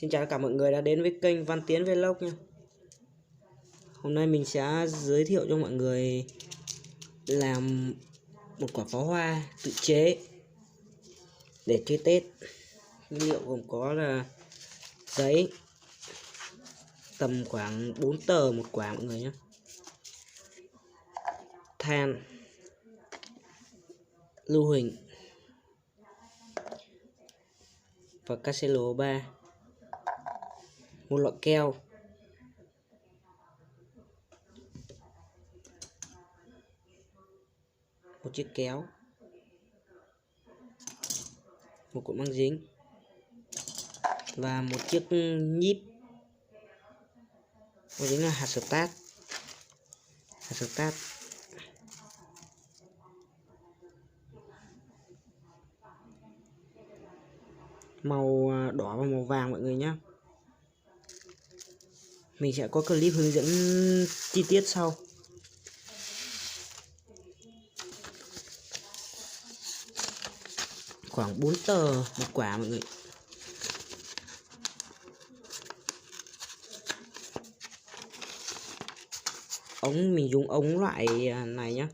Xin chào tất cả mọi người đã đến với kênh Văn Tiến Vlog nha. Hôm nay mình sẽ giới thiệu cho mọi người làm một quả pháo hoa tự chế để chơi Tết. Nguyên liệu gồm có là giấy tầm khoảng 4 tờ một quả mọi người nhé, than, lưu huỳnh và tesr, một loại keo, một chiếc kéo, một cuộn băng dính và một chiếc nhíp. Băng dính là hạt start. Màu đỏ và màu vàng mọi người nhé. Mình sẽ có clip hướng dẫn chi tiết sau. Khoảng 4 tờ một quả mọi người. Ống mình dùng ống loại này nhé.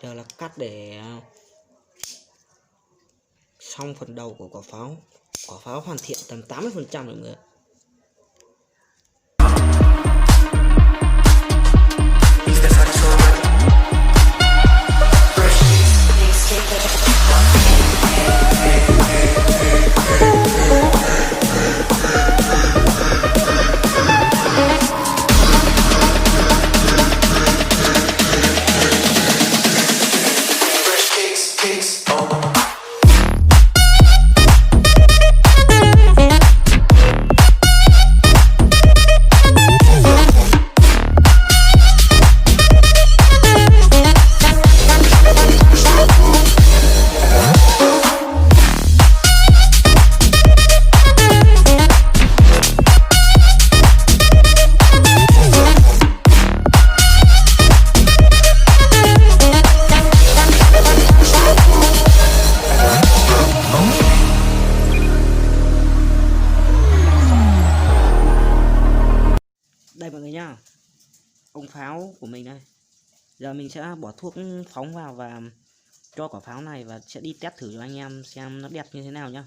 Giờ là cắt để xong phần đầu của quả pháo. Quả pháo hoàn thiện tầm 80% rồi mọi người. Đây mọi người nhá, ống pháo của mình đây. Giờ mình sẽ bỏ thuốc phóng vào và cho quả pháo này và sẽ đi test thử cho anh em xem nó đẹp như thế nào nhá.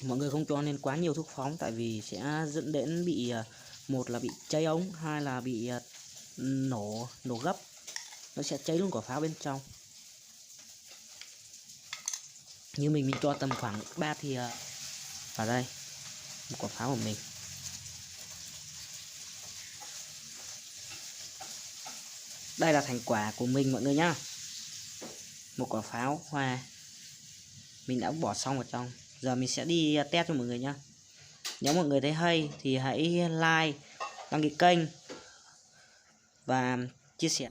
Mọi người không cho nên quá nhiều thuốc phóng, tại vì sẽ dẫn đến bị một là bị cháy ống, hai là bị nổ gấp, nó sẽ cháy luôn quả pháo bên trong. Như mình cho tầm khoảng 3 thìa vào đây, một quả pháo của mình. Đây là thành quả của mình mọi người nhá. Một quả pháo hoa mình đã bỏ xong vào trong. Giờ mình sẽ đi test cho mọi người nhá. Nếu mọi người thấy hay thì hãy like, đăng ký kênh và chia sẻ.